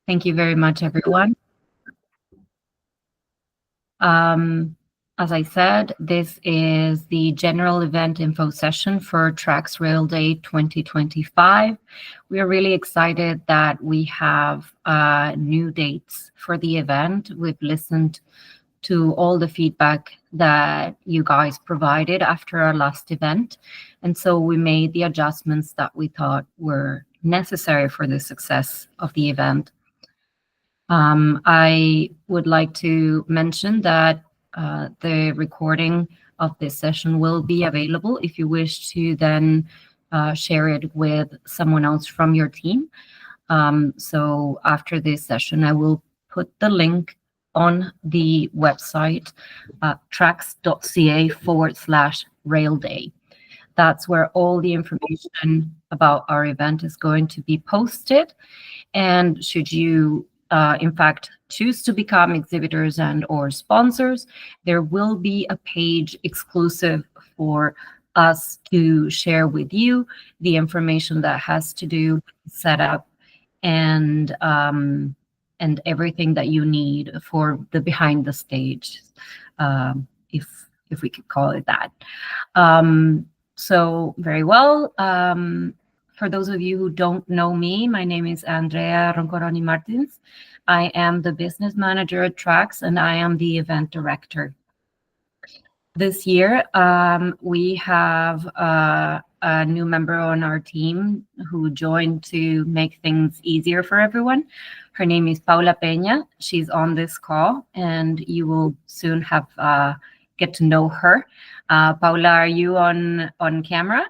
Thank you very much, everyone. As I said, this is the general event info session for TRACCS Rail Day 2025. We are really excited that we have new dates for the event. We've listened to all the feedback that you guys provided after our last event. And so we made the adjustments that we thought were necessary for the success of the event. I would like to mention that the recording of this session will be available if you wish to then share it with someone else from your team. So after this session, I will put the link on the website, traccs.ca/Rail Day. That's where all the information about our event is going to be posted. And should you in fact, choose to become exhibitors and/or sponsors, there will be a page exclusive for us to share with you the information that has to do with setup and everything that you need for the behind the stage, if we could call it that. So very well. For those of you who don't know me, my name is Andrea Roncoroni Martins. I am the business manager at TRACCS, and I am the event director. This year, we have a new member on our team who joined to make things easier for everyone. Her name is Paula Peña. She's on this call, and you will soon have get to know her. Paula, are you on camera?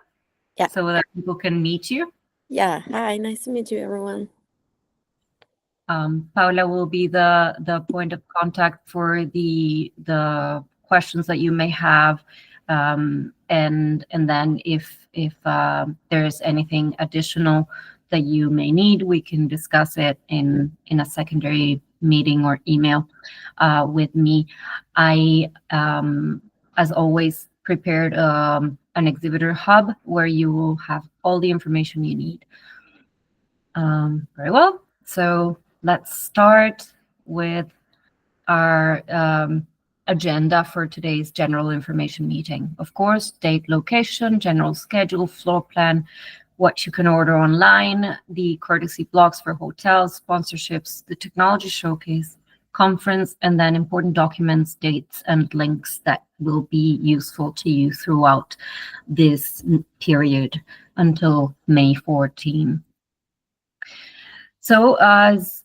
Yeah. So that people can meet you? Yeah. Hi, nice to meet you, everyone. Paula will be the point of contact for the questions that you may have, and then if there's anything additional that you may need, we can discuss it in a secondary meeting or email with me. I, as always, prepared an exhibitor hub where you will have all the information you need. Very well. So let's start with our agenda for today's general information meeting. Of course, date, location, general schedule, floor plan, what you can order online, the courtesy blocks for hotels, sponsorships, the technology showcase, conference, and then important documents, dates, and links that will be useful to you throughout this period until May 14. So as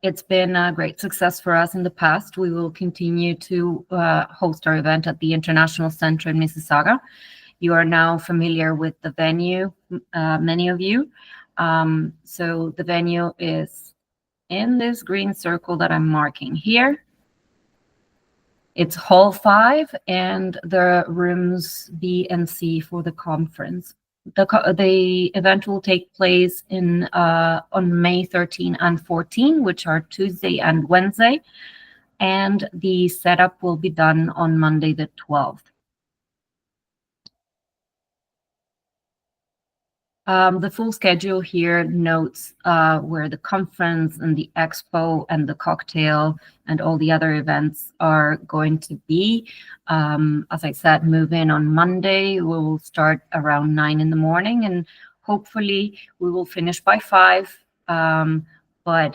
it's been a great success for us in the past, we will continue to host our event at the International Center in Mississauga. You are now familiar with the venue, many of you. So the venue is in this green circle that I'm marking here. It's Hall 5 and the rooms B and C for the conference. The event will take place on May 13 and 14, which are Tuesday and Wednesday, and the setup will be done on Monday the 12th. The full schedule here notes where the conference and the expo and the cocktail and all the other events are going to be. As I said, move in on Monday. We will start around 9 in the morning, and hopefully we will finish by 5. But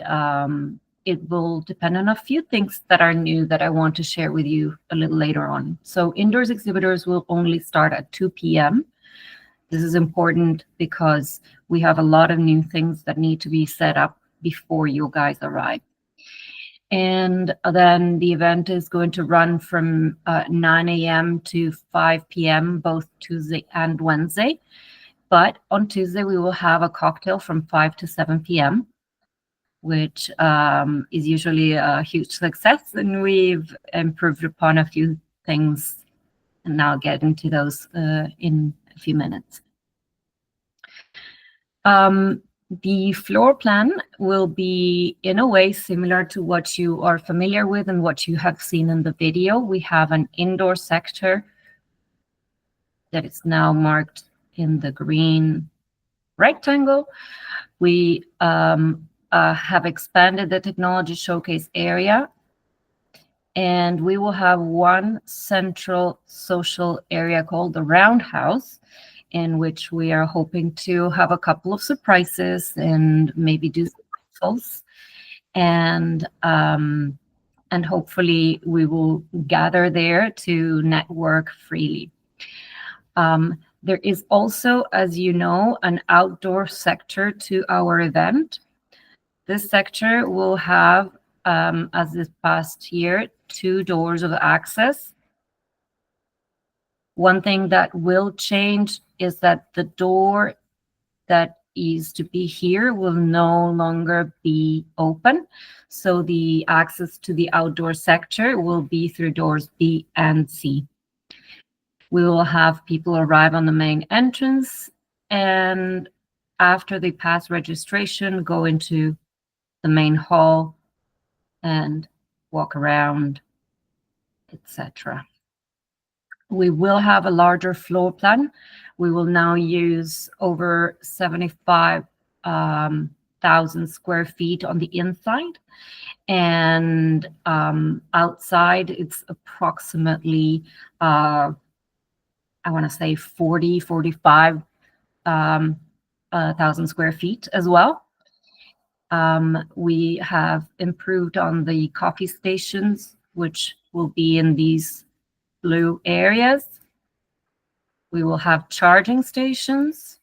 it will depend on a few things that are new that I want to share with you a little later on. So indoors exhibitors will only start at 2 p.m. This is important because we have a lot of new things that need to be set up before you guys arrive. And then the event is going to run from 9 a.m. to 5 p.m. both Tuesday and Wednesday. But on Tuesday, we will have a cocktail from 5 to 7 p.m., which is usually a huge success. And we've improved upon a few things, and I'll get into those in a few minutes. The floor plan will be in a way similar to what you are familiar with and what you have seen in the video. We have an indoor sector that is now marked in the green rectangle. We have expanded the technology showcase area, and we will have one central social area called the Roundhouse, in which we are hoping to have a couple of surprises and maybe do some raffles. And hopefully we will gather there to network freely. There is also, as you know, an outdoor sector to our event. This sector will have, as this past year, 2 doors of access. One thing that will change is that the door that is to be here will no longer be open. So the access to the outdoor sector will be through doors B and C. We will have people arrive on the main entrance, and after they pass registration, go into the main hall and walk around, etc. We will have a larger floor plan. We will now use over 75,000 square feet on the inside. And outside, it's approximately, I want to say 45,000 square feet as well. We have improved on the coffee stations, which will be in these blue areas. We will have charging stations.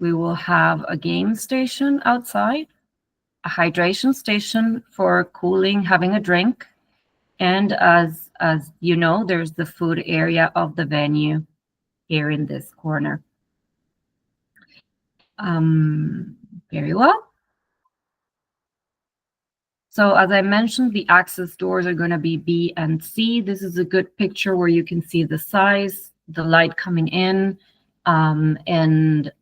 We will have a game station outside, a hydration station for cooling, having a drink. And as you know, there's the food area of the venue here in this corner. Very well. So as I mentioned, the access doors are going to be B and C. This is a good picture where you can see the size, the light coming in, and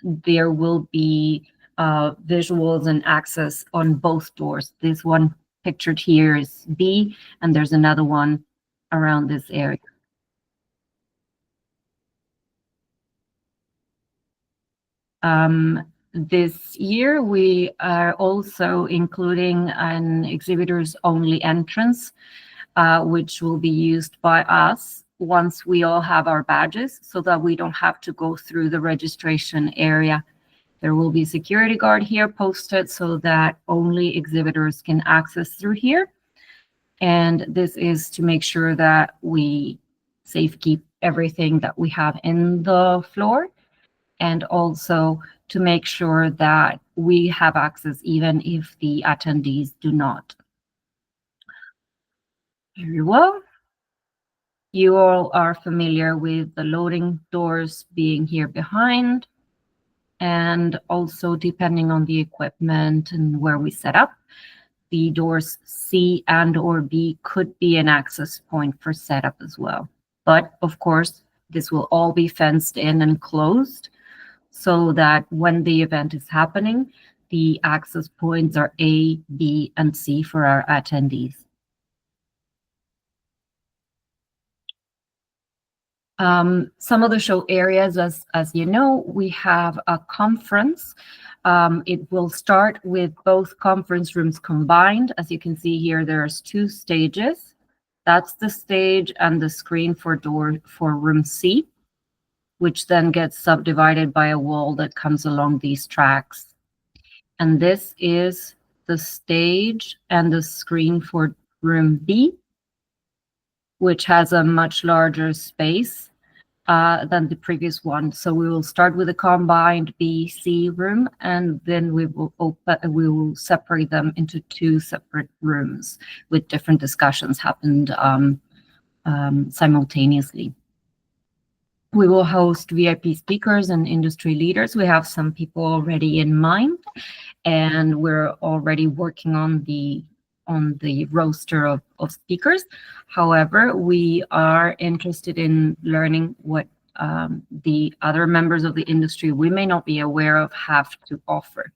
there will be visuals and access on both doors. This one pictured here is B, and there's another one around this area. This year, we are also including an exhibitors-only entrance, which will be used by us once we all have our badges, so that we don't have to go through the registration area. There will be a security guard here posted so that only exhibitors can access through here. And this is to make sure that we safekeep everything that we have in the floor, and also to make sure that we have access even if the attendees do not. Very well. You all are familiar with the loading doors being here behind, and also depending on the equipment and where we set up, the doors C and or B could be an access point for setup as well. But of course, this will all be fenced in and closed, so that when the event is happening, the access points are A, B, and C for our attendees. Some of the show areas, as you know, we have a conference. It will start with both conference rooms combined. As you can see here, there's 2 stages. That's the stage and the screen for room C, which then gets subdivided by a wall that comes along these tracks. And this is the stage and the screen for room B, which has a much larger space than the previous one. So we will start with a combined B-C room, and then we will separate them into 2 separate rooms with different discussions happened simultaneously. We will host VIP speakers and industry leaders. We have some people already in mind, and we're already working on the roster of speakers. However, we are interested in learning what the other members of the industry we may not be aware of have to offer.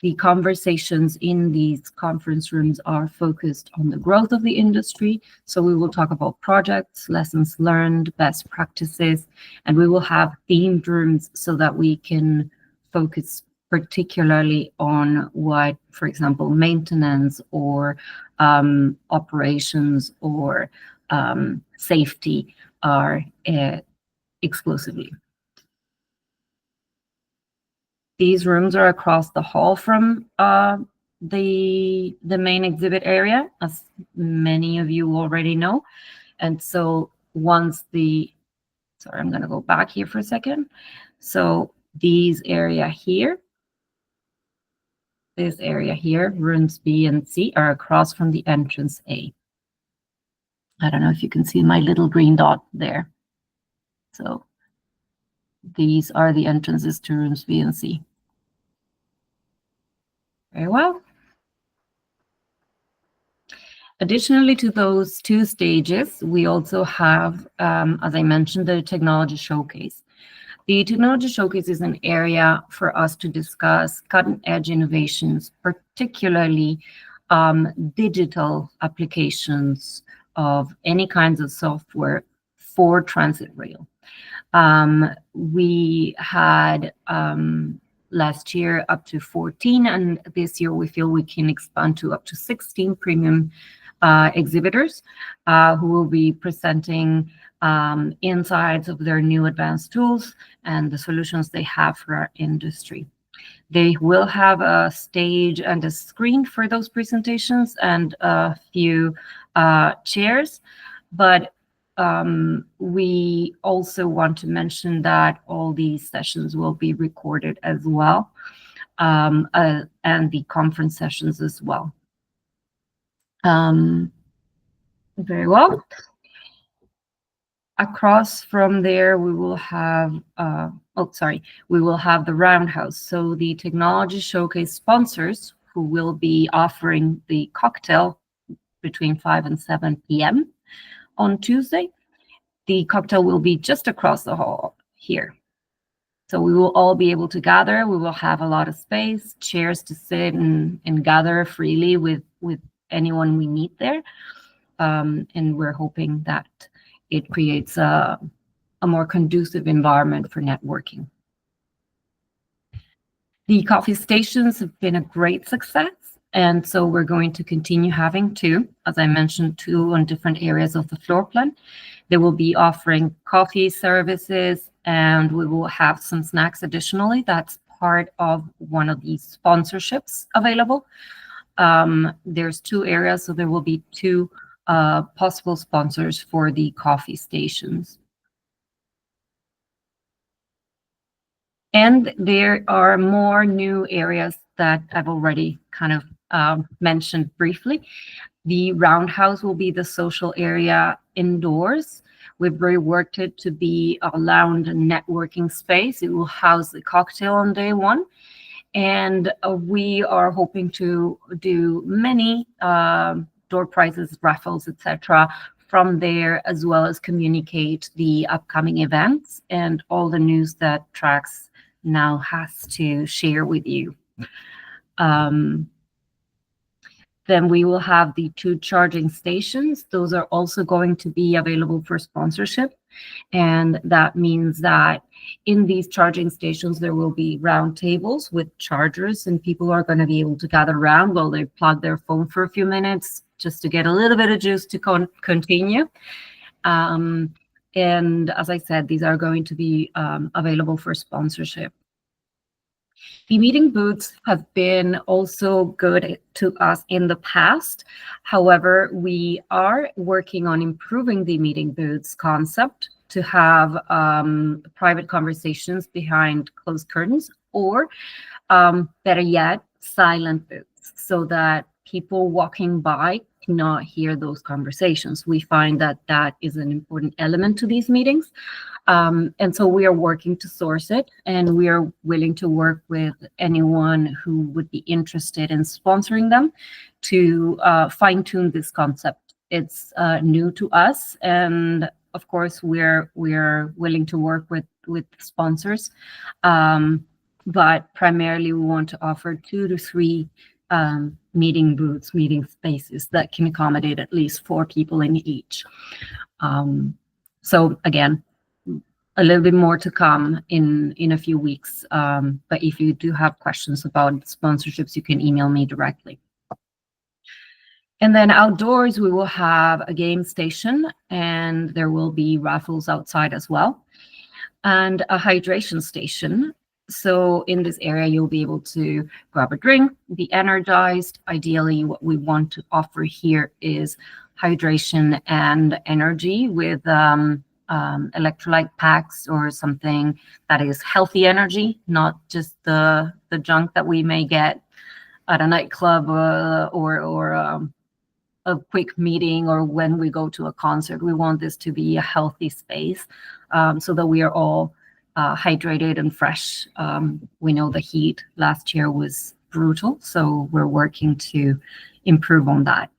The conversations in these conference rooms are focused on the growth of the industry. So we will talk about projects, lessons learned, best practices, and we will have themed rooms so that we can focus particularly on what, for example, maintenance or operations or safety are exclusively. These rooms are across the hall from the main exhibit area, as many of you already know. And so once sorry, I'm going to go back here for a second. So this area here, rooms B and C are across from the entrance A. I don't know if you can see my little green dot there. So these are the entrances to rooms B and C. Very well. Additionally to those two stages, we also have, as I mentioned, the technology showcase. The technology showcase is an area for us to discuss cutting-edge innovations, particularly digital applications of any kinds of software for transit rail. We had last year up to 14, and this year we feel we can expand to up to 16 premium exhibitors who will be presenting insights of their new advanced tools and the solutions they have for our industry. They will have a stage and a screen for those presentations and a few chairs, but we also want to mention that all these sessions will be recorded as well, and the conference sessions as well. Very well. Across from there, we will have, we will have the Roundhouse. So the Technology Showcase sponsors who will be offering the cocktail between 5 and 7 p.m. on Tuesday. The cocktail will be just across the hall here. So we will all be able to gather. We will have a lot of space, chairs to sit and gather freely with anyone we meet there. And we're hoping that it creates a more conducive environment for networking. The coffee stations have been a great success, and so we're going to continue having two, as I mentioned, two on different areas of the floor plan. They will be offering coffee services, and we will have some snacks additionally. That's part of one of these sponsorships available. There's two areas, so there will be two possible sponsors for the coffee stations. And there are more new areas that I've already kind of mentioned briefly. The Roundhouse will be the social area indoors. We've reworked it to be a lounge and networking space. It will house the cocktail on day one. And we are hoping to do many door prizes, raffles, etc. from there, as well as communicate the upcoming events and all the news that TRACCS now has to share with you. Then we will have the two charging stations. Those are also going to be available for sponsorship. And that means that in these charging stations, there will be round tables with chargers, and people are going to be able to gather around while they plug their phone for a few minutes just to get a little bit of juice to continue. And as I said, these are going to be available for sponsorship. The meeting booths have been also good to us in the past. However, we are working on improving the meeting booths concept to have private conversations behind closed curtains, or better yet, silent booths, so that people walking by cannot hear those conversations. We find that that is an important element to these meetings. And so we are working to source it, and we are willing to work with anyone who would be interested in sponsoring them to fine-tune this concept. It's new to us, and of course we're willing to work with sponsors, but primarily we want to offer 2 to 3 meeting booths, meeting spaces that can accommodate at least 4 people in each. So again, a little bit more to come in a few weeks. But if you do have questions about sponsorships, you can email me directly. And then outdoors, we will have a game station, and there will be raffles outside as well, and a hydration station. So in this area, you'll be able to grab a drink, be energized. Ideally, what we want to offer here is hydration and energy with electrolyte packs or something that is healthy energy, not just the junk that we may get at a nightclub or a quick meeting or when we go to a concert. We want this to be a healthy space so that we are all hydrated and fresh. We know the heat last year was brutal, so we're working to improve on that.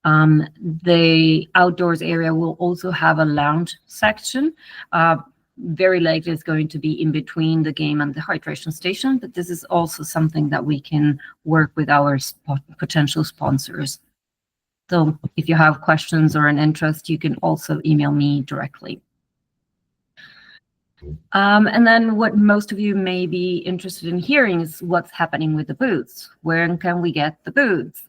The outdoors area will also have a lounge section. Very likely it's going to be in between the game and the hydration station, but this is also something that we can work with our potential sponsors. So if you have questions or an interest, you can also email me directly. And then what most of you may be interested in hearing is what's happening with the booths. Where can we get the booths?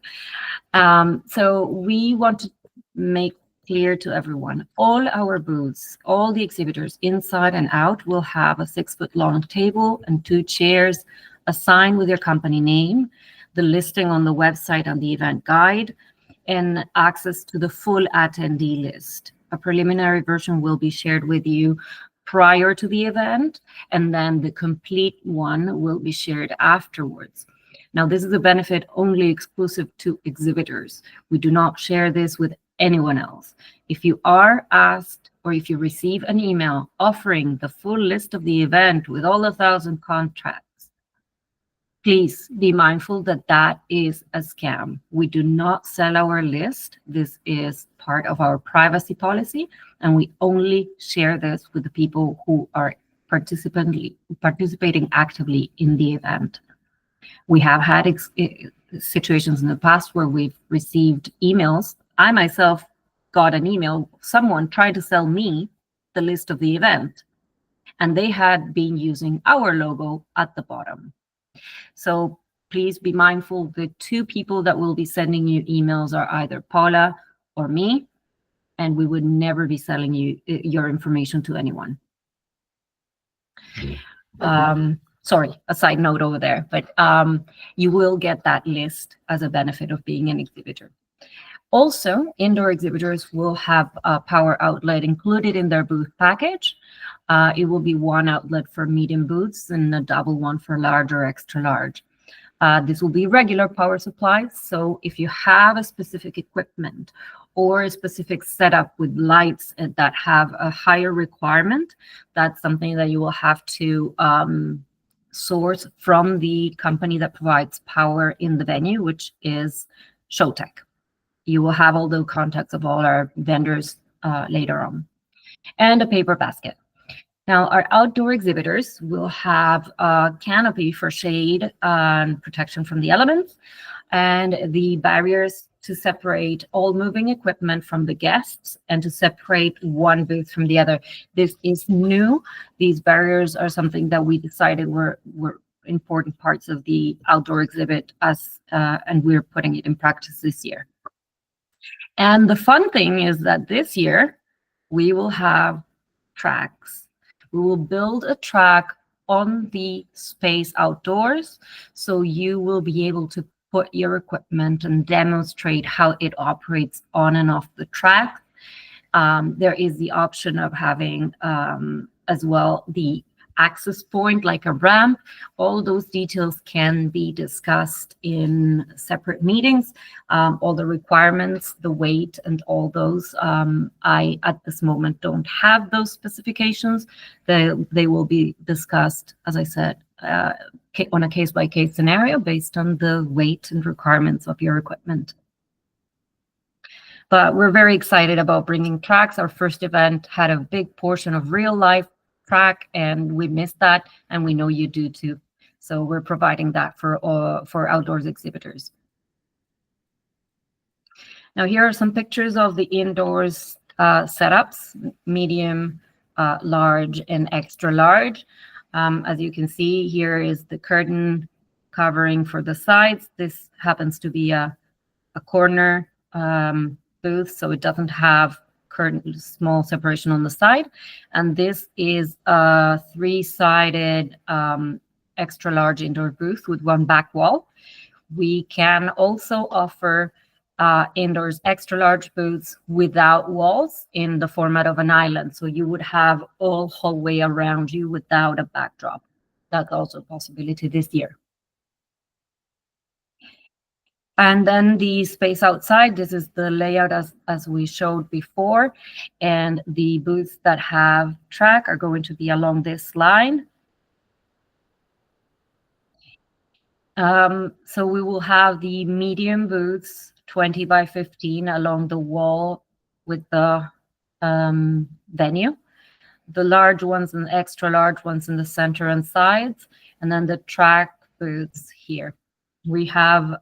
So we want to make clear to everyone, all our booths, all the exhibitors inside and out will have a 6-foot-long table and 2 chairs, a sign with your company name, the listing on the website and the event guide, and access to the full attendee list. A preliminary version will be shared with you prior to the event, and then the complete one will be shared afterwards. Now, this is a benefit only exclusive to exhibitors. We do not share this with anyone else. If you are asked or if you receive an email offering the full list of the event with all 1,000 contracts, please be mindful that that is a scam. We do not sell our list. This is part of our privacy policy, and we only share this with the people who are participating actively in the event. We have had situations in the past where we've received emails. I myself got an email, someone tried to sell me the list of the event, and they had been using our logo at the bottom. So please be mindful, the 2 people that will be sending you emails are either Paula or me, and we would never be selling you your information to anyone. Sorry, a side note over there, but you will get that list as a benefit of being an exhibitor. Also, indoor exhibitors will have a power outlet included in their booth package. It will be 1 outlet for medium booths and a double one for large or extra large. This will be regular power supplies. So if you have a specific equipment or a specific setup with lights that have a higher requirement, that's something that you will have to source from the company that provides power in the venue, which is Showtech. You will have all the contacts of all our vendors later on. And a paper basket. Now, our outdoor exhibitors will have a canopy for shade and protection from the elements, and the barriers to separate all moving equipment from the guests and to separate one booth from the other. This is new. These barriers are something that we decided were important parts of the outdoor exhibit, and we're putting it in practice this year. And the fun thing is that this year we will have tracks. We will build a track on the space outdoors, so you will be able to put your equipment and demonstrate how it operates on and off the track. There is the option of having as well the access point, like a ramp. All those details can be discussed in separate meetings. All the requirements, the weight, and all those, I at this moment don't have those specifications. They will be discussed, as I said, on a case-by-case scenario based on the weight and requirements of your equipment. But we're very excited about bringing tracks. Our first event had a big portion of real-life track, and we missed that, and we know you do too. So we're providing that for outdoors exhibitors. Now, here are some pictures of the indoors setups, medium, large and extra large. As you can see, here is the curtain covering for the sides. This happens to be a corner booth, so it doesn't have curtain, small separation on the side. And this is a 3-sided extra large indoor booth with 1 back wall. We can also offer indoors extra large booths without walls in the format of an island. So you would have all hallway around you without a backdrop. That's also a possibility this year. And then the space outside, this is the layout as we showed before. And the booths that have track are going to be along this line. So we will have the medium booths, 20 by 15 along the wall with the venue. The large ones and extra large ones in the center and sides, and then the track booths here. We have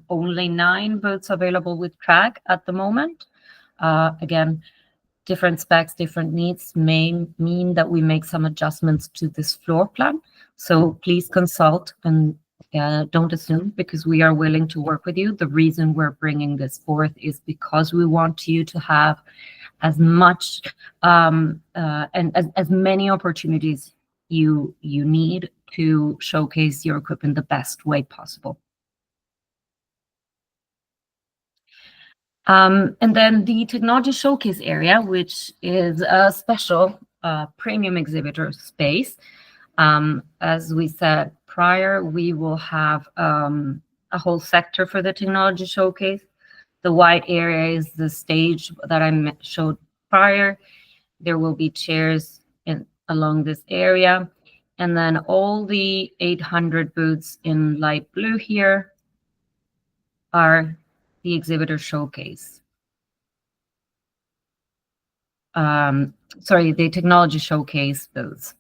only 9 booths available with track at the moment. Again, different specs, different needs may mean that we make some adjustments to this floor plan. So please consult and don't assume, because we are willing to work with you. The reason we're bringing this forth is because we want you to have as much and as many opportunities you need to showcase your equipment the best way possible. And then the technology showcase area, which is a special premium exhibitor space. As we said prior, we will have a whole sector for the technology showcase. The white area is the stage that I showed prior. There will be chairs along this area. And then all the 800 booths in light blue here are the exhibitor showcase. Sorry, the technology showcase booths.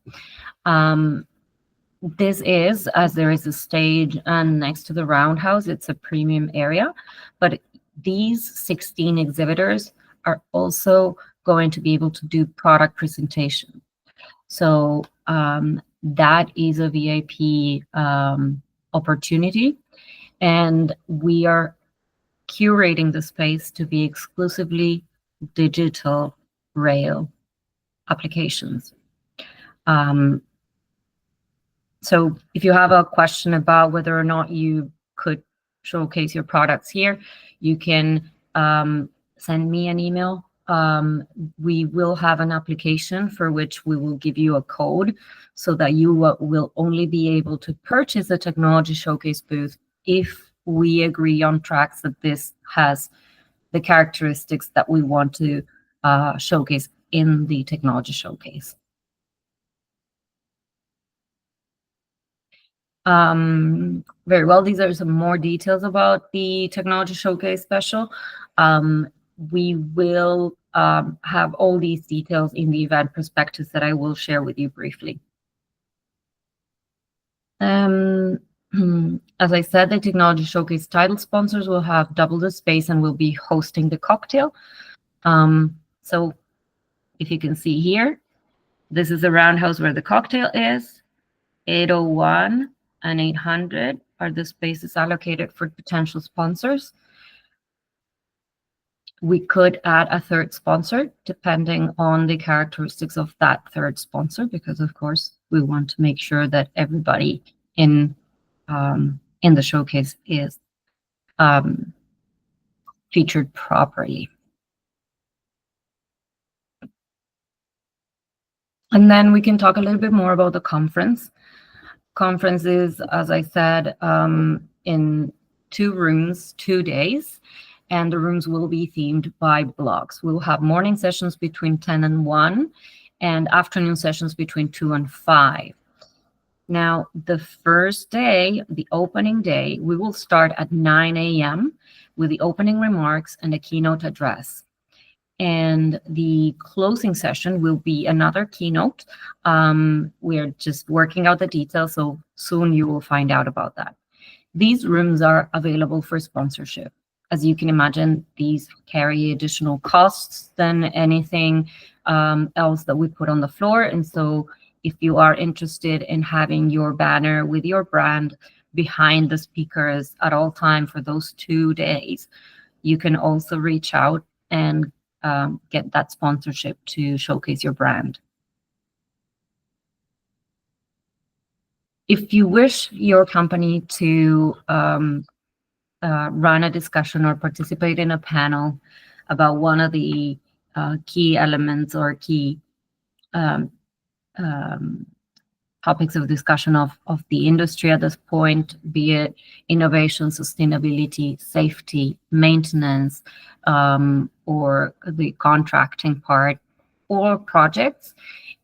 This is, as there is a stage and next to the roundhouse, it's a premium area, but these 16 exhibitors are also going to be able to do product presentation. So that is a VIP opportunity, and we are curating the space to be exclusively digital rail applications. So if you have a question about whether or not you could showcase your products here, you can send me an email. We will have an application for which we will give you a code so that you will only be able to purchase a technology showcase booth if we agree on TRACCS that this has the characteristics that we want to showcase in the technology showcase. Very well, these are some more details about the technology showcase special. We will have all these details in the event prospectus that I will share with you briefly. As I said, the technology showcase title sponsors will have double the space and will be hosting the cocktail. So if you can see here, this is the roundhouse where the cocktail is. 801 and 800 are the spaces allocated for potential sponsors. We could add a third sponsor depending on the characteristics of that third sponsor, because of course we want to make sure that everybody in the showcase is featured properly. And then we can talk a little bit more about the conference. Conference is, as I said, in 2 rooms, 2 days, and the rooms will be themed by blocks. We'll have morning sessions between 10 and 1, and afternoon sessions between 2 and 5. Now, the first day, the opening day, we will start at 9 a.m. with the opening remarks and a keynote address. And the closing session will be another keynote. We're just working out the details, so soon you will find out about that. These rooms are available for sponsorship. As you can imagine, these carry additional costs than anything else that we put on the floor. And so if you are interested in having your banner with your brand behind the speakers at all time for those 2 days, you can also reach out and get that sponsorship to showcase your brand. If you wish your company to run a discussion or participate in a panel about one of the key elements or key topics of discussion of the industry at this point, be it innovation, sustainability, safety, maintenance, or the contracting part, or projects,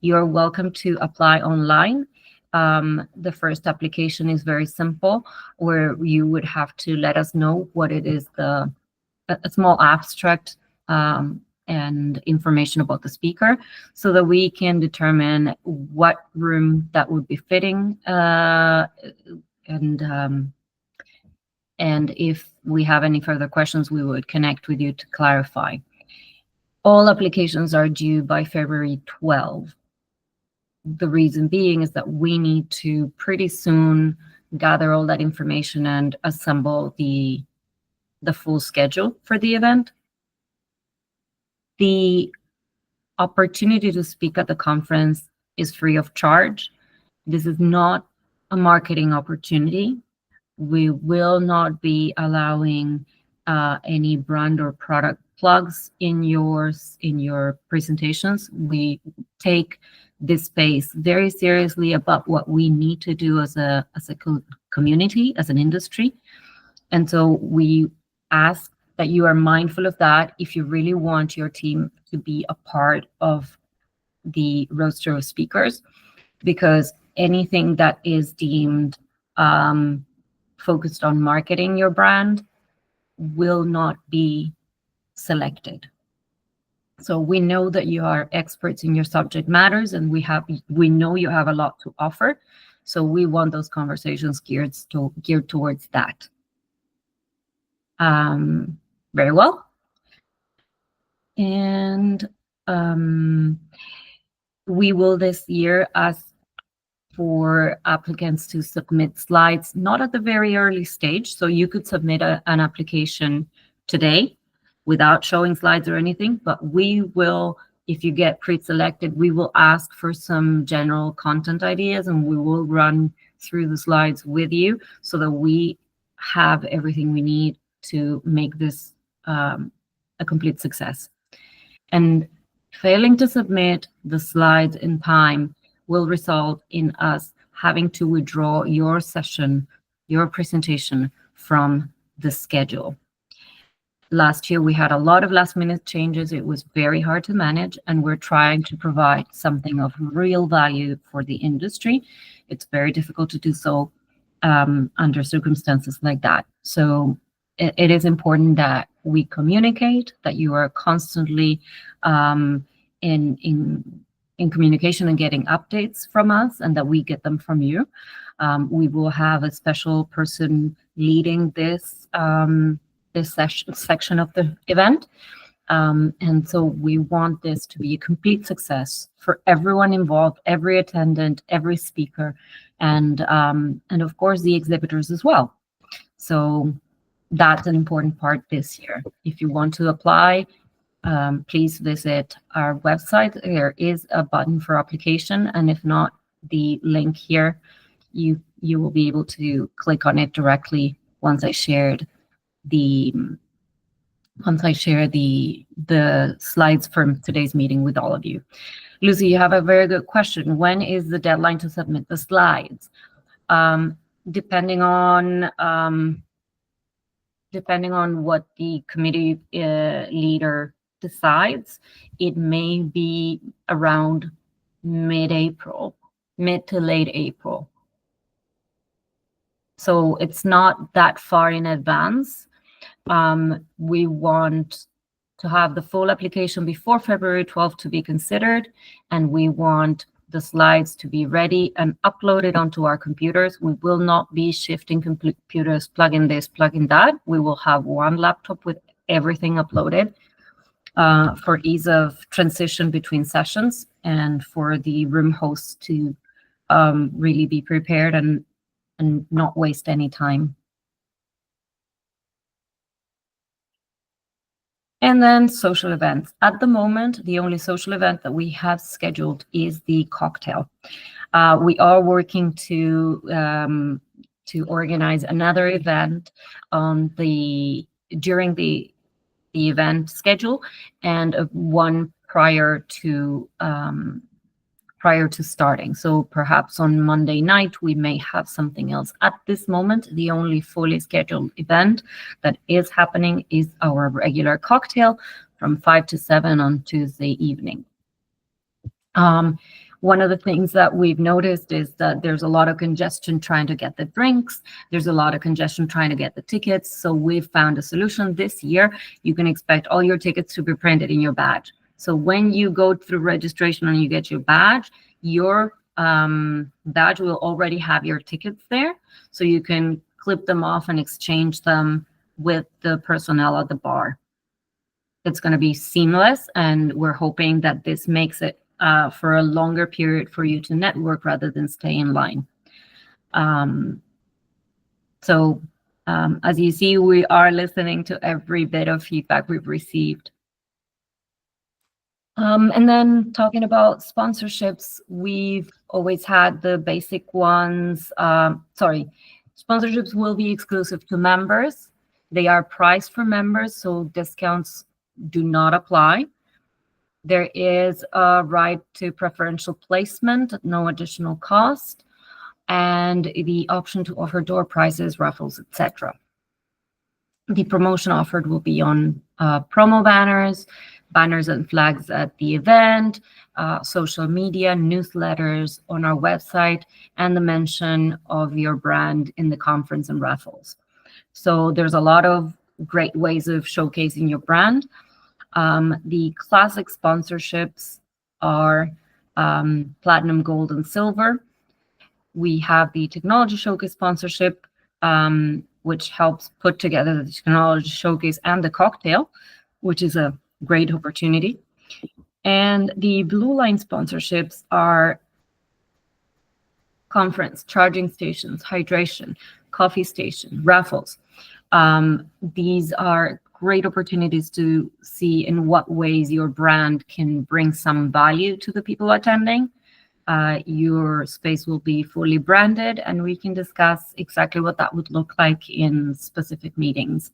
you're welcome to apply online. The first application is very simple, where you would have to let us know what it is, a small abstract and information about the speaker, so that we can determine what room that would be fitting, and if we have any further questions, we would connect with you to clarify. All applications are due by February 12. The reason being is that we need to pretty soon gather all that information and assemble the full schedule for the event. The opportunity to speak at the conference is free of charge. This is not a marketing opportunity. We will not be allowing any brand or product plugs in your presentations. We take this space very seriously about what we need to do as a community, as an industry. And so we ask that you are mindful of that if you really want your team to be a part of the roster of speakers, because anything that is deemed focused on marketing your brand will not be selected. So we know that you are experts in your subject matters, and we know you have a lot to offer. So we want those conversations geared towards that. Very well. And we will this year ask for applicants to submit slides, not at the very early stage. So you could submit an application today without showing slides or anything, but we will, if you get pre-selected, we will ask for some general content ideas, and we will run through the slides with you so that we have everything we need to make this a complete success. And failing to submit the slides in time will result in us having to withdraw your session, your presentation from the schedule. Last year, we had a lot of last-minute changes. It was very hard to manage, and we're trying to provide something of real value for the industry. It's very difficult to do so under circumstances like that. So it is important that we communicate, that you are constantly in communication and getting updates from us, and that we get them from you. We will have a special person leading this section of the event. And so we want this to be a complete success for everyone involved, every attendant, every speaker, and of course the exhibitors as well. So that's an important part this year. If you want to apply, please visit our website. There is a button for application, and if not, the link here, you will be able to click on it directly once I share the slides from today's meeting with all of you. Lucy, you have a very good question. When is the deadline to submit the slides? Depending on what the committee leader decides, it may be around mid-April, mid to late April. So it's not that far in advance. We want to have the full application before February 12th to be considered, and we want the slides to be ready and uploaded onto our computers. We will not be shifting computers, plug in this, plug in that. We will have one laptop with everything uploaded. for ease of transition between sessions and for the room hosts to really be prepared and not waste any time. And then social events. At the moment, the only social event that we have scheduled is the cocktail. We are working to organize another event during the event schedule, and one prior to starting. So perhaps on Monday night, we may have something else. At this moment, the only fully scheduled event that is happening is our regular cocktail from 5 to 7 on Tuesday evening. One of the things that we've noticed is that there's a lot of congestion trying to get the drinks. There's a lot of congestion trying to get the tickets. So we've found a solution this year. You can expect all your tickets to be printed in your badge. So when you go through registration and you get your badge will already have your tickets there. So you can clip them off and exchange them with the personnel at the bar. It's going to be seamless, and we're hoping that this makes it for a longer period for you to network rather than stay in line. As you see, we are listening to every bit of feedback we've received. And then talking about sponsorships, we've always had the basic ones. Sponsorships will be exclusive to members. They are priced for members, so discounts do not apply. There is a right to preferential placement at no additional cost, and the option to offer door prizes, raffles, etc. The promotion offered will be on promo banners and flags at the event, social media, newsletters on our website, and the mention of your brand in the conference and raffles. So there's a lot of great ways of showcasing your brand. The classic sponsorships are platinum, gold, and silver. We have the technology showcase sponsorship, which helps put together the technology showcase and the cocktail, which is a great opportunity. And the blue line sponsorships are conference, charging stations, hydration, coffee station, raffles. These are great opportunities to see in what ways your brand can bring some value to the people attending. Your space will be fully branded, and we can discuss exactly what that would look like in specific meetings.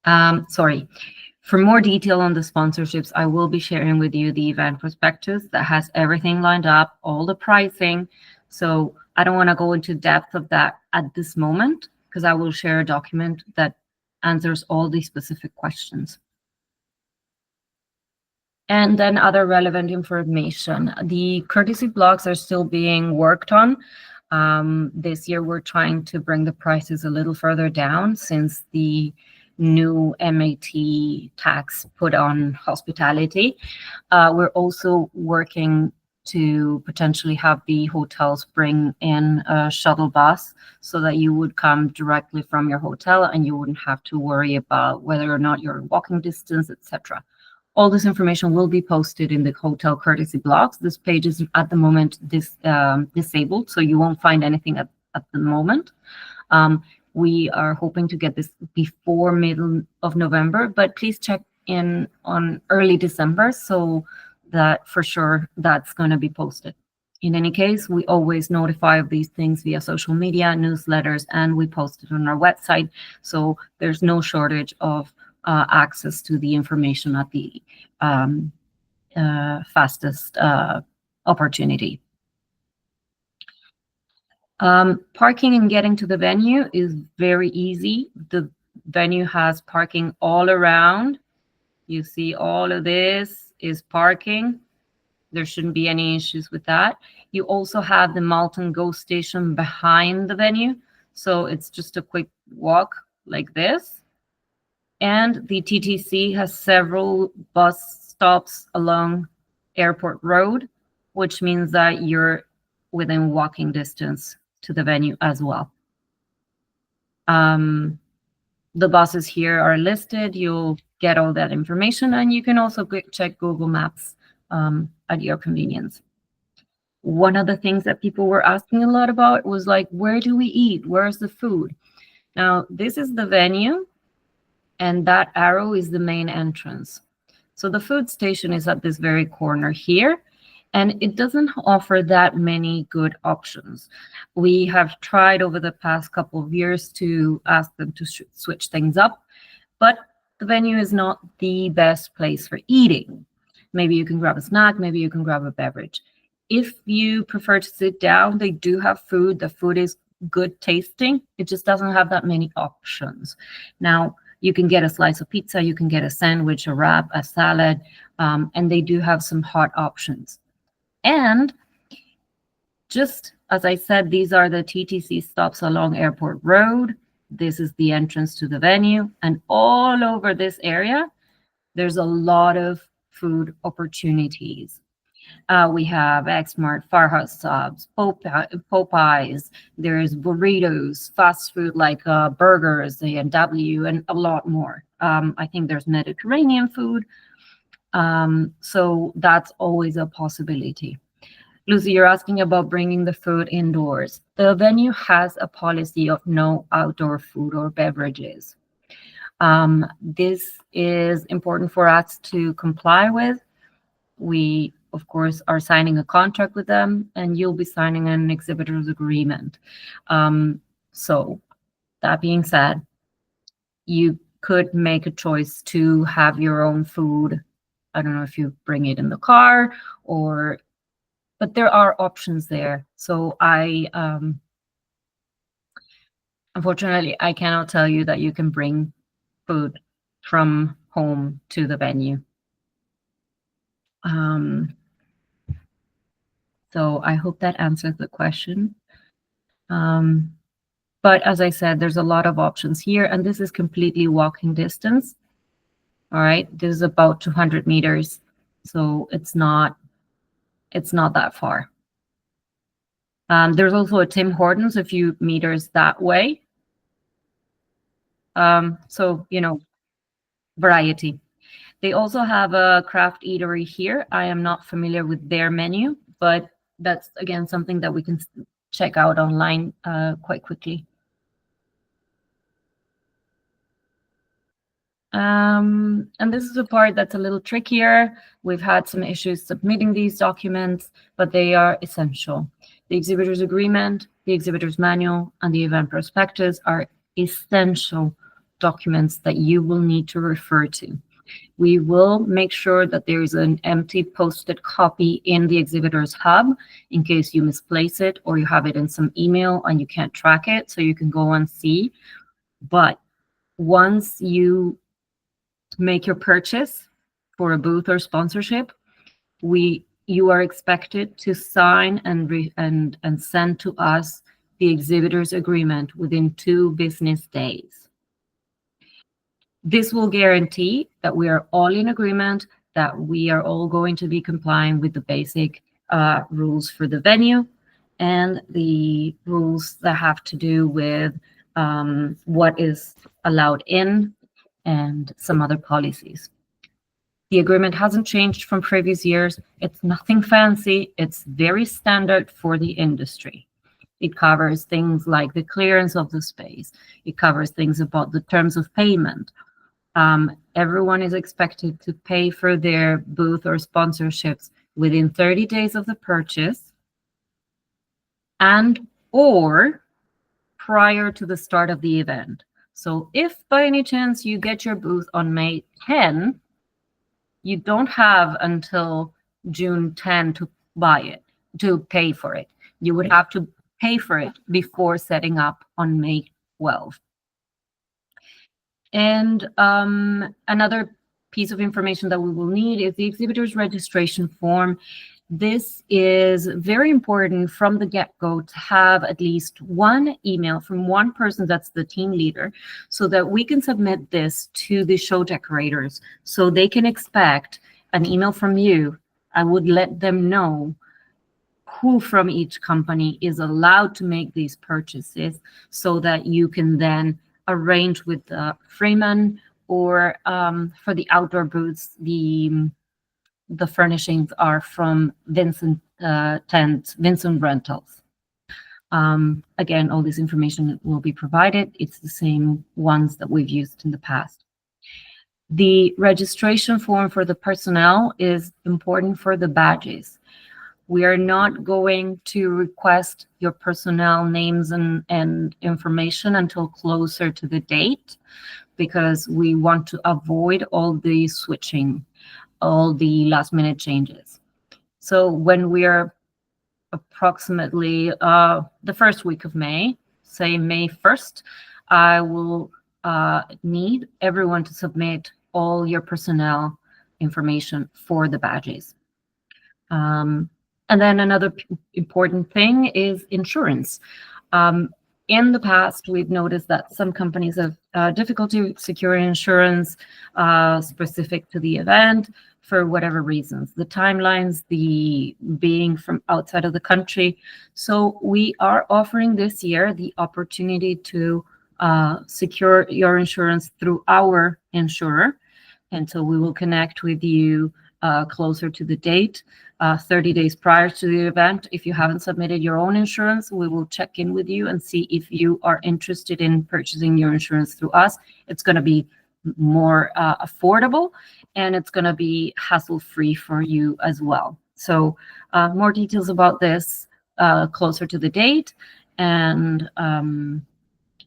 For more detail on the sponsorships, I will be sharing with you the event prospectus that has everything lined up, all the pricing. So I don't want to go into depth of that at this moment, because I will share a document that answers all these specific questions. And then other relevant information. The courtesy blocks are still being worked on. This year, we're trying to bring the prices a little further down since the new MAT tax put on hospitality. We're also working to potentially have the hotels bring in a shuttle bus so that you would come directly from your hotel and you wouldn't have to worry about whether or not you're walking distance, etc. All this information will be posted in the hotel courtesy blocks. This page is at the moment disabled, so you won't find anything at the moment. We are hoping to get this before middle of November, but please check in on early December so that for sure that's going to be posted. In any case, we always notify of these things via social media, newsletters, and we post it on our website. So there's no shortage of access to the information at the fastest opportunity. Parking and getting to the venue is very easy. The venue has parking all around. You see all of this is parking. There shouldn't be any issues with that. You also have the Malt and Go station behind the venue. So it's just a quick walk like this. And the TTC has several bus stops along Airport Road, which means that you're within walking distance to the venue as well. The buses here are listed. You'll get all that information, and you can also check Google Maps at your convenience. One of the things that people were asking a lot about was like, where do we eat? Where's the food? Now, this is the venue, and that arrow is the main entrance. So the food station is at this very corner here, and it doesn't offer that many good options. We have tried over the past couple of years to ask them to switch things up, but the venue is not the best place for eating. Maybe you can grab a snack, maybe you can grab a beverage. If you prefer to sit down, they do have food. The food is good tasting. It just doesn't have that many options. Now, you can get a slice of pizza, you can get a sandwich, a wrap, a salad, and they do have some hot options. And just as I said, these are the TTC stops along Airport Road. This is the entrance to the venue. And all over this area, there's a lot of food opportunities. We have Xmart, Farhouse Subs, Popeyes, there's burritos, fast food like burgers, A&W, and a lot more. I think there's Mediterranean food. So that's always a possibility. Lucy, you're asking about bringing the food indoors. The venue has a policy of no outdoor food or beverages. This is important for us to comply with. We, of course, are signing a contract with them, and you'll be signing an exhibitor's agreement. So that being said, you could make a choice to have your own food. I don't know if you bring it in the car but there are options there. So unfortunately, I cannot tell you that you can bring food from home to the venue. So I hope that answers the question. But as I said, there's a lot of options here, and this is completely walking distance. All right, this is about 200 meters, so it's not that far. There's also a Tim Hortons a few meters that way. So, variety. They also have a craft eatery here. I am not familiar with their menu, but that's, again, something that we can check out online quite quickly. And this is a part that's a little trickier. We've had some issues submitting these documents, but they are essential. The exhibitor's agreement, the exhibitor's manual, and the event prospectus are essential documents that you will need to refer to. We will make sure that there is an empty posted copy in the exhibitor's hub in case you misplace it or you have it in some email and you can't track it, so you can go and see. But once you make your purchase for a booth or sponsorship, you are expected to sign and send to us the exhibitor's agreement within 2 business days. This will guarantee that we are all in agreement, that we are all going to be complying with the basic rules for the venue and the rules that have to do with what is allowed in and some other policies. The agreement hasn't changed from previous years. It's nothing fancy. It's very standard for the industry. It covers things like the clearance of the space. It covers things about the terms of payment. Everyone is expected to pay for their booth or sponsorships within 30 days of the purchase and or prior to the start of the event. So if by any chance you get your booth on May 10, you don't have until June 10 to buy it, to pay for it. You would have to pay for it before setting up on May 12. And another piece of information that we will need is the exhibitor's registration form. This is very important from the get-go to have at least one email from one person that's the team leader so that we can submit this to the show decorators so they can expect an email from you. I would let them know who from each company is allowed to make these purchases so that you can then arranged with Freeman, or for the outdoor booths, the furnishings are from Vincent Rentals. Again, all this information will be provided. It's the same ones that we've used in the past. The registration form for the personnel is important for the badges. We are not going to request your personnel names and information until closer to the date, because we want to avoid all the switching, all the last minute changes. So when we are approximately the first week of May, say May 1st, I will need everyone to submit all your personnel information for the badges. And then another important thing is insurance. In the past, we've noticed that some companies have difficulty securing insurance specific to the event for whatever reasons, the timelines, the being from outside of the country. So we are offering this year the opportunity to secure your insurance through our insurer. And so we will connect with you closer to the date, 30 days prior to the event. If you haven't submitted your own insurance, we will check in with you and see if you are interested in purchasing your insurance through us. It's going to be more affordable, and it's going to be hassle-free for you as well. So more details about this closer to the date, and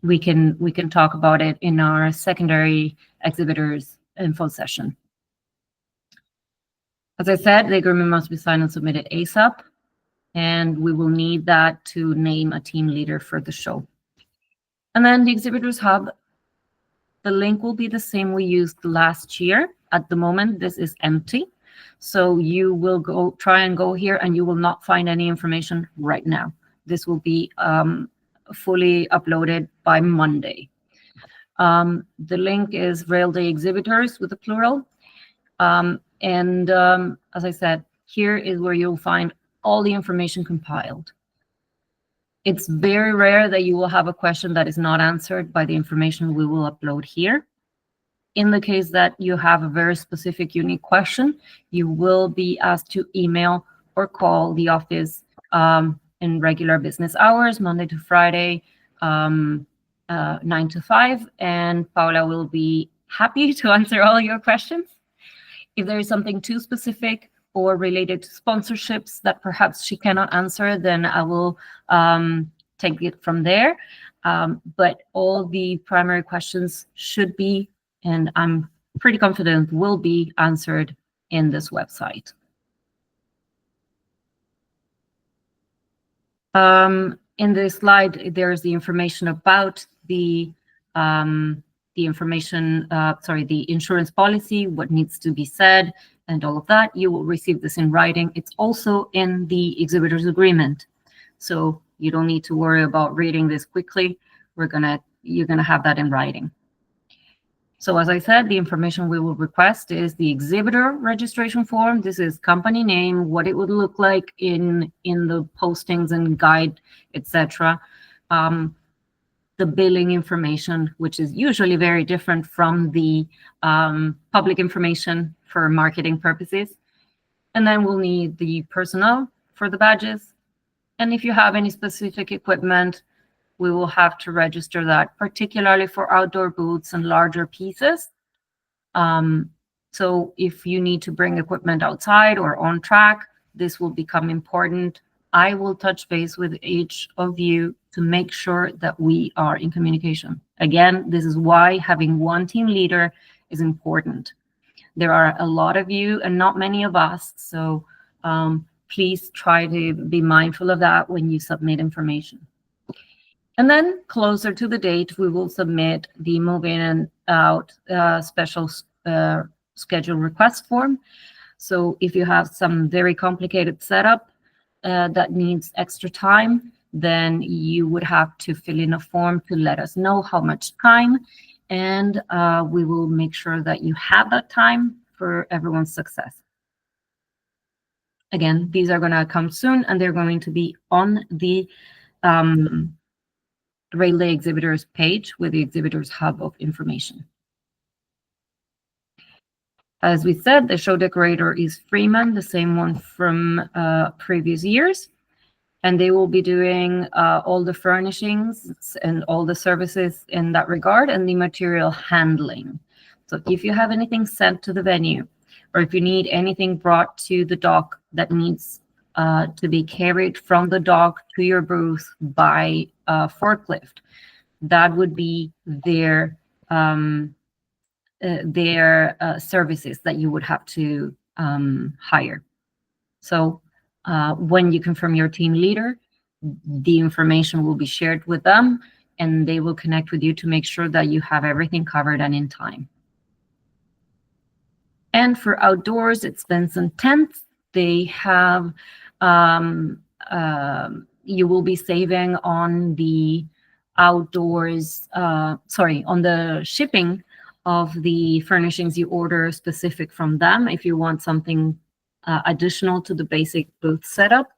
we can talk about it in our secondary exhibitors info session. As I said, the agreement must be signed and submitted ASAP, and we will need that to name a team leader for the show. And then the Exhibitors Hub, the link will be the same we used last year. At the moment, this is empty. So you will try and go here, and you will not find any information right now. This will be fully uploaded by Monday. The link is Rail Day Exhibitors with the plural. As I said, here is where you'll find all the information compiled. It's very rare that you will have a question that is not answered by the information we will upload here. In the case that you have a very specific, unique question, you will be asked to email or call the office in regular business hours, Monday to Friday, 9 to 5, and Paula will be happy to answer all your questions. If there is something too specific or related to sponsorships that perhaps she cannot answer, then I will take it from there. But all the primary questions should be, and I'm pretty confident will be, answered in this website. In this slide, there's the information about the insurance policy, what needs to be said, and all of that. You will receive this in writing. It's also in the exhibitor's agreement, so you don't need to worry about reading this quickly. You're gonna have that in writing. So as I said, the information we will request is the exhibitor registration form. This is company name, what it would look like in the postings and guide, etc. The billing information, which is usually very different from the public information for marketing purposes. And then we'll need the personnel for the badges. And if you have any specific equipment, we will have to register that, particularly for outdoor booths and larger pieces. So if you need to bring equipment outside or on track, this will become important. I will touch base with each of you to make sure that we are in communication. Again, this is why having one team leader is important. There are a lot of you and not many of us, so please try to be mindful of that when you submit information. And then closer to the date, we will submit the move in and out special schedule request form. So if you have some very complicated setup that needs extra time, then you would have to fill in a form to let us know how much time, and we will make sure that you have that time for everyone's success. Again, these are going to come soon, and they're going to be on the Railway Exhibitors page with the Exhibitors Hub of information. As we said, the show decorator is Freeman, the same one from previous years. And they will be doing all the furnishings and all the services in that regard and the material handling. So if you have anything sent to the venue, or if you need anything brought to the dock that needs to be carried from the dock to your booth by forklift, that would be their services that you would have to hire. So when you confirm your team leader, the information will be shared with them, and they will connect with you to make sure that you have everything covered and in time. And for outdoors, it's Vincent Tents. They have, you will be saving on the outdoors, on the shipping of the furnishings you order specific from them. If you want something additional to the basic booth setup,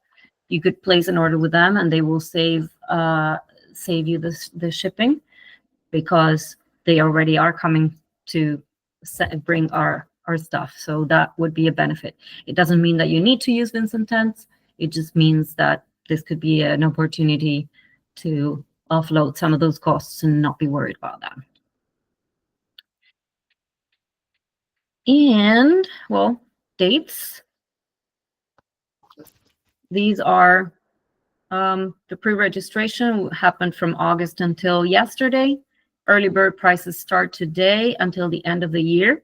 you could place an order with them and they will save you the shipping, because they already are coming to bring our stuff. So that would be a benefit. It doesn't mean that you need to use Vincent Tents. It just means that this could be an opportunity to offload some of those costs and not be worried about that. And, well, dates. These are the pre-registration happened from August until yesterday. Early bird prices start today until the end of the year.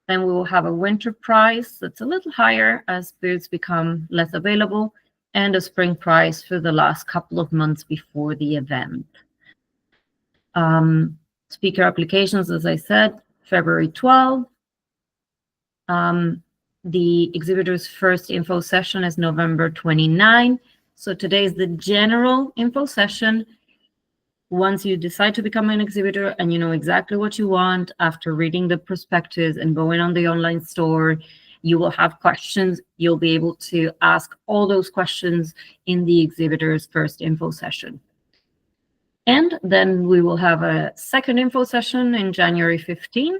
Then we will have a winter price that's a little higher as booths become less available, and a spring price for the last couple of months before the event. Speaker applications, as I said, February 12th. The exhibitor's first info session is November 29. So today is the general info session. Once you decide to become an exhibitor and you know exactly what you want, after reading the prospectus and going on the online store, you will have questions. You'll be able to ask all those questions in the exhibitor's first info session. And then we will have a second info session in January 15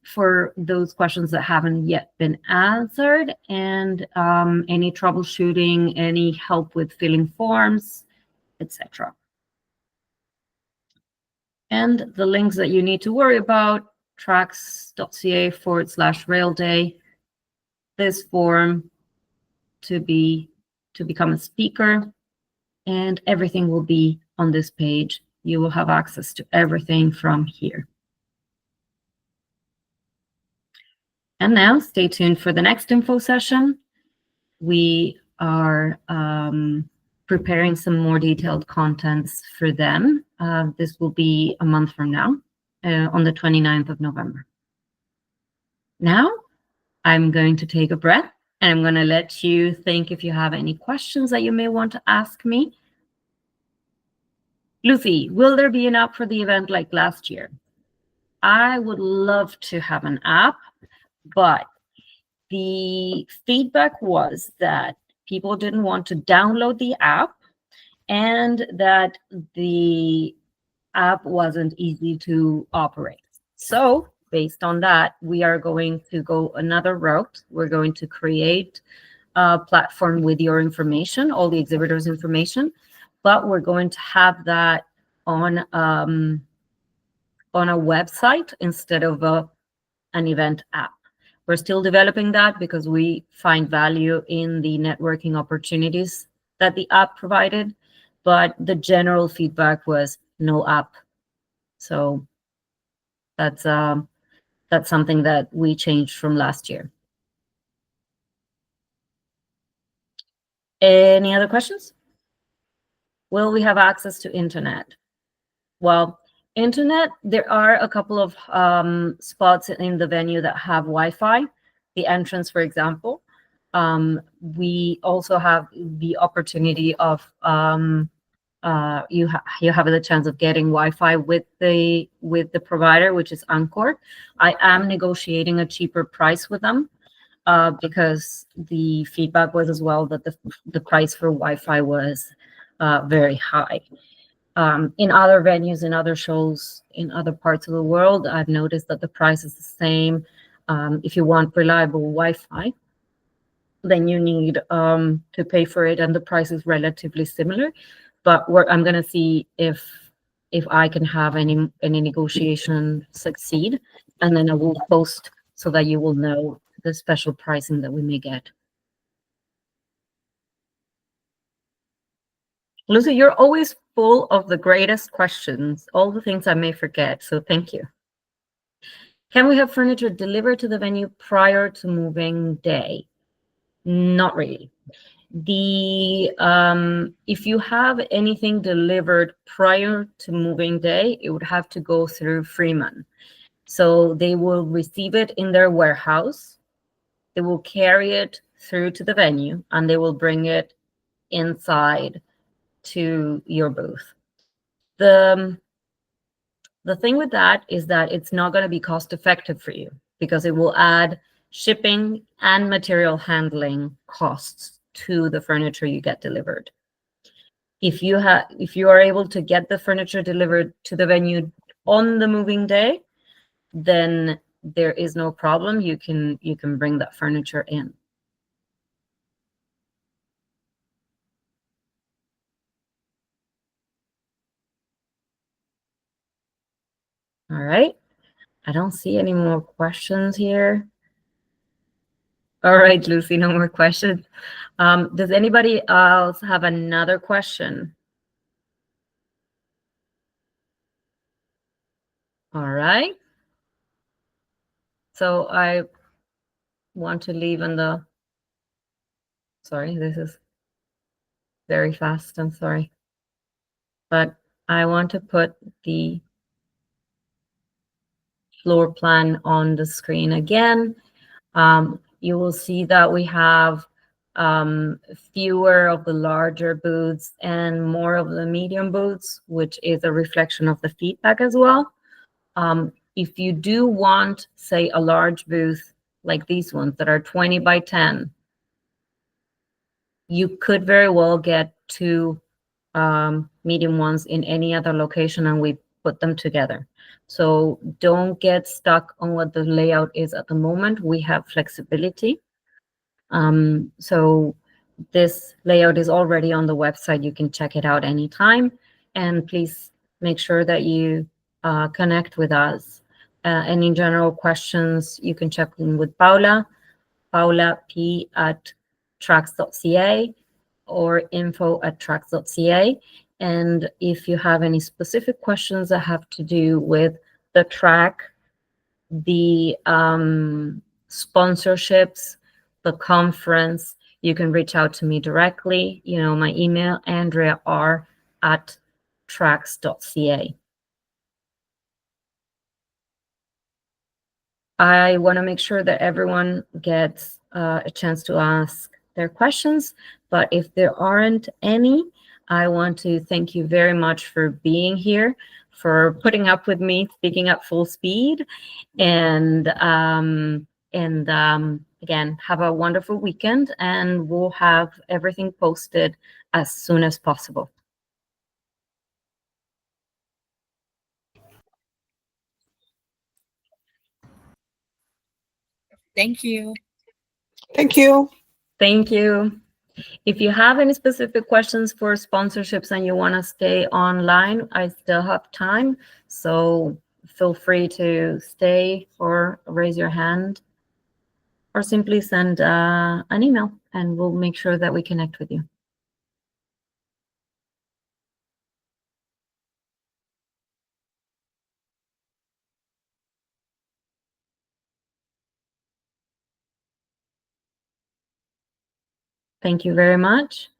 for those questions that haven't yet been answered, and any troubleshooting, any help with filling forms, etc. And the links that you need to worry about, traccs.ca/railday, this form to become a speaker, and everything will be on this page. You will have access to everything from here. And now stay tuned for the next info session. We are preparing some more detailed contents for them. This will be a month from now, on the 29th of November. Now, I'm going to take a breath, and I'm going to let you think if you have any questions that you may want to ask me. Lucy, will there be an app for the event like last year? I would love to have an app, but the feedback was that people didn't want to download the app and that the app wasn't easy to operate. So based on that, we are going to go another route. We're going to create a platform with your information, all the exhibitors' information, but we're going to have that on a website instead of an event app. We're still developing that because we find value in the networking opportunities that the app provided, but the general feedback was no app. So that's something that we changed from last year. Any other questions? Will we have access to internet? Well, internet, there are a couple of spots in the venue that have Wi-Fi, the entrance, for example. We also have the opportunity of you have the chance of getting Wi-Fi with the provider, which is Anchor. I am negotiating a cheaper price with them because the feedback was as well that the price for Wi-Fi was very high. In other venues, in other shows, in other parts of the world, I've noticed that the price is the same. If you want reliable Wi-Fi, then you need to pay for it, and the price is relatively similar. But I'm going to see if I can have any negotiation succeed, and then I will post so that you will know the special pricing that we may get. Lucy, you're always full of the greatest questions, all the things I may forget, so thank you. Can we have furniture delivered to the venue prior to moving day? Not really. If you have anything delivered prior to moving day, it would have to go through Freeman. So they will receive it in their warehouse, they will carry it through to the venue, and they will bring it inside to your booth. The thing with that is that it's not going to be cost effective for you because it will add shipping and material handling costs to the furniture you get delivered. If you are able to get the furniture delivered to the venue on the moving day, then there is no problem. You can bring that furniture in. All right. I don't see any more questions here. All right, Lucy, no more questions. Does anybody else have another question? All right. So I want to leave in the, sorry, this is very fast, I'm sorry. But I want to put the floor plan on the screen again. You will see that we have fewer of the larger booths and more of the medium booths, which is a reflection of the feedback as well. If you do want, say, a large booth like these ones that are 20 by 10, you could very well get two medium ones in any other location, and we put them together. So don't get stuck on what the layout is at the moment. We have flexibility. So this layout is already on the website. You can check it out anytime. And please make sure that you connect with us. Any general questions, you can check in with Paula p@traccs.ca or info@traccs.ca. And if you have any specific questions that have to do with the track, the sponsorships, the conference, you can reach out to me directly. You know, my email, andrea.r@traccs.ca. I want to make sure that everyone gets a chance to ask their questions, but if there aren't any, I want to thank you very much for being here, for putting up with me speaking at full speed, and again, have a wonderful weekend, and we'll have everything posted as soon as possible. Thank you. Thank you. Thank you. If you have any specific questions for sponsorships and you want to stay online, I still have time. So feel free to stay or raise your hand or simply send an email, and we'll make sure that we connect with you. Thank you very much.